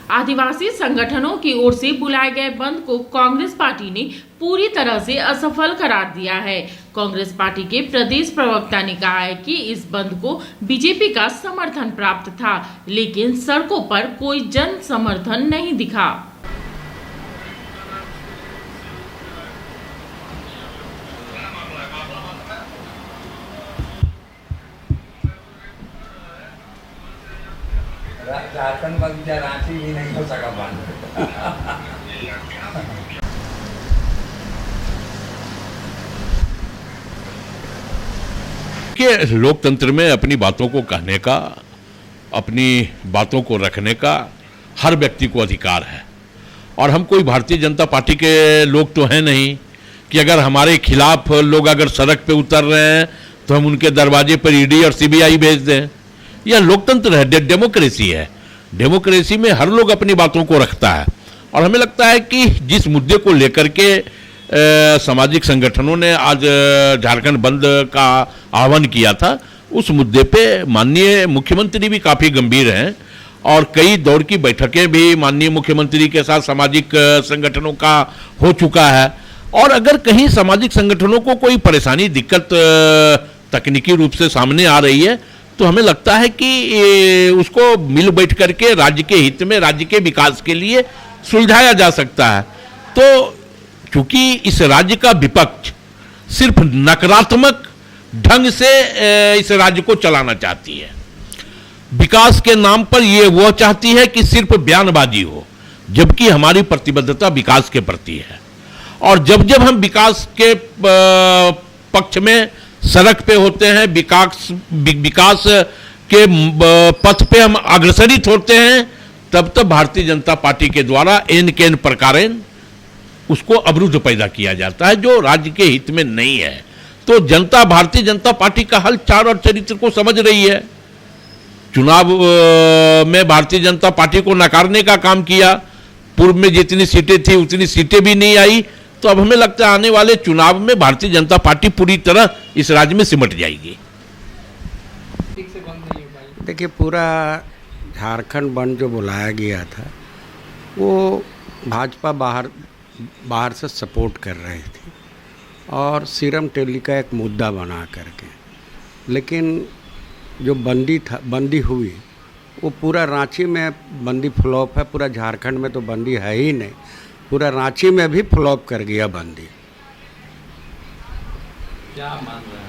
आदिवासी संगठनों की ओर से बुलाए गए बंद को कांग्रेस पार्टी ने पूरी तरह से असफल करार दिया है। कांग्रेस पार्टी के प्रदेश प्रवक्ता ने कहा है कि इस बंद को बीजेपी का समर्थन प्राप्त था, लेकिन सड़कों पर कोई जन समर्थन नहीं दिखा। झारखंड में रांची भी नहीं हो सका बंद। कि लोकतंत्र में अपनी बातों को कहने का, अपनी बातों को रखने का हर व्यक्ति को अधिकार है। और हम कोई भारतीय जनता पार्टी के लोग तो हैं नहीं कि अगर हमारे खिलाफ लोग अगर सड़क पे उतर रहे हैं तो हम उनके दरवाजे पर ईडी और सीबीआई भेज दें। यह लोकतंत्र है, डेमोक्रेसी है। डेमोक्रेसी में हर लोग अपनी बातों को रखता है। और हमें लगता है कि जिस मुद्दे को लेकर के सामाजिक संगठनों ने आज झारखंड बंद का आह्वान किया था, उस मुद्दे पे माननीय मुख्यमंत्री भी काफ़ी गंभीर हैं और कई दौर की बैठकें भी माननीय मुख्यमंत्री के साथ सामाजिक संगठनों का हो चुका है। और अगर कहीं सामाजिक संगठनों को कोई परेशानी, दिक्कत तकनीकी रूप से सामने आ रही है तो हमें लगता है कि उसको मिल बैठ करके राज्य के हित में, राज्य के विकास के लिए सुलझाया जा सकता है। तो चूंकि इस राज्य का विपक्ष सिर्फ नकारात्मक ढंग से इस राज्य को चलाना चाहती है, विकास के नाम पर ये वो चाहती है कि सिर्फ बयानबाजी हो, जबकि हमारी प्रतिबद्धता विकास के प्रति है। और जब जब हम विकास के पक्ष में सड़क पे होते हैं, विकास के पथ पे हम अग्रसरित होते हैं, तब तब भारतीय जनता पार्टी के द्वारा एन केन प्रकारेण उसको अवरुद्ध पैदा किया जाता है, जो राज्य के हित में नहीं है। तो जनता भारतीय जनता पार्टी का हलचाल और चरित्र को समझ रही है। चुनाव में भारतीय जनता पार्टी को नकारने का काम किया, पूर्व में जितनी सीटें थी उतनी सीटें भी नहीं आई। तो अब हमें लगता है आने वाले चुनाव में भारतीय जनता पार्टी पूरी तरह इस राज्य में सिमट जाएगी। देखिए, पूरा झारखंड बंद जो बुलाया गया था वो भाजपा बाहर से सपोर्ट कर रही थी और सीरम टैली का एक मुद्दा बना करके, लेकिन जो बंदी हुई वो पूरा रांची में बंदी फ्लॉप है। पूरा झारखंड में तो बंदी है ही नहीं, पूरा रांची में भी फ्लॉप कर गया बंदी। क्या मान रहे हैं?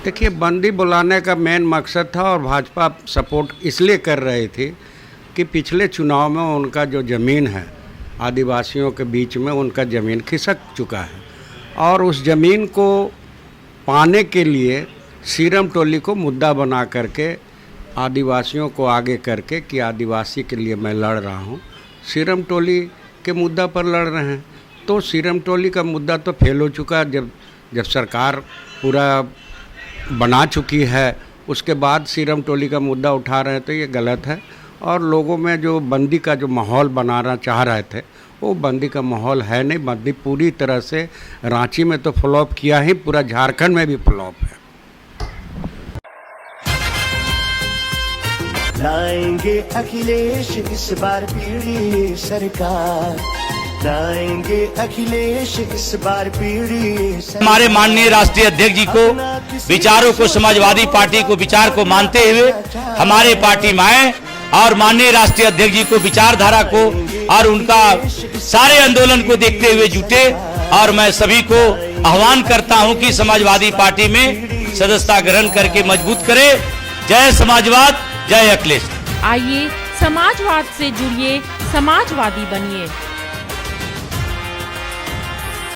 देखिए, बंदी बुलाने का मेन मकसद था और भाजपा सपोर्ट इसलिए कर रही थी कि पिछले चुनाव में उनका जो ज़मीन है, आदिवासियों के बीच में उनका ज़मीन खिसक चुका है और उस ज़मीन को पाने के लिए सीरम टोली को मुद्दा बना करके आदिवासियों को आगे करके कि आदिवासी के लिए मैं लड़ रहा हूँ, सीरम टोली के मुद्दा पर लड़ रहे हैं। तो सीरम टोली का मुद्दा तो फेल हो चुका है। जब सरकार पूरा बना चुकी है उसके बाद सीरम टोली का मुद्दा उठा रहे हैं तो ये गलत है। और लोगों में जो बंदी का जो माहौल बनाना चाह रहे थे वो बंदी का माहौल है नहीं। बंदी पूरी तरह से रांची में तो फ्लॉप किया ही, पूरा झारखंड में भी फ्लॉप है। लाएंगे अखिलेश इस बार पीढ़ी सरकार, लाएंगे अखिलेश इस बार पीढ़ी सरकार। हमारे माननीय राष्ट्रीय अध्यक्ष जी को, विचारों को, समाजवादी पार्टी को विचार को मानते हुए हमारे पार्टी में आए और माननीय राष्ट्रीय अध्यक्ष जी को, विचारधारा को और उनका सारे आंदोलन को देखते हुए जुटे। और मैं सभी को आह्वान करता हूं कि समाजवादी पार्टी में सदस्यता ग्रहण करके मजबूत करें। जय समाजवाद, जय अखिलेश। आइए समाजवाद से जुड़िए, समाजवादी बनिए।